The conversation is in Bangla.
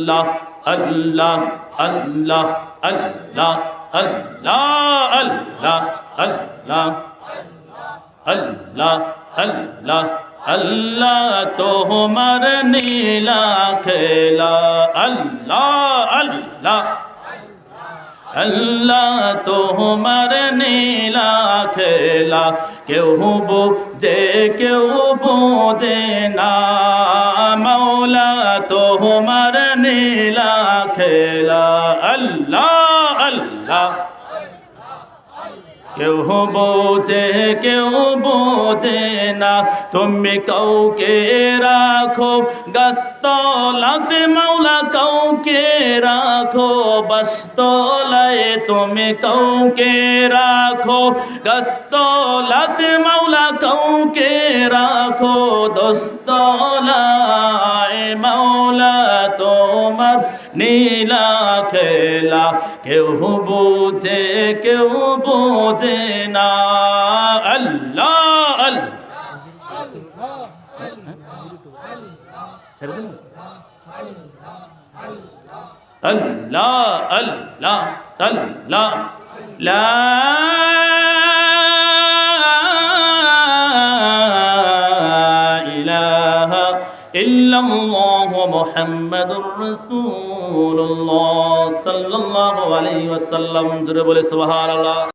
আল্লাহ আল্লাহ আল্লাহ আল্লাহ আল্লাহ আল্লাহ আল্লাহ আল্লাহ আল্লাহ আল্লাহ তোমার নীলা খেলা আল্লাহ আল্লাহ আল্লাহ তোমার নীলা খেলা কেউ বোঝে না মৌলা তোমার নীলা খেলা আল্লাহ আল্লাহ কেউ বোঝে না তুমি কাউকে রাখো গাছতলাতে মাওলা কাউকে রাখো বাসতলায় তুমি কাউকে রাখো গাছতলাতে মাওলা কাউকে রাখো দোস্তলায় মাওলা তোমার নীলা খেলা কেউ বোঝে না আল্লাহ আল্লাহ আল্লাহ আল্লাহ লা ইলাহা ইল্লাল্লাহু মুহাম্মাদুর রাসূলুল্লাহ সাল্লাল্লাহু আলাইহি ওয়াসাল্লাম জোরে বলে সুবহানাল্লাহ।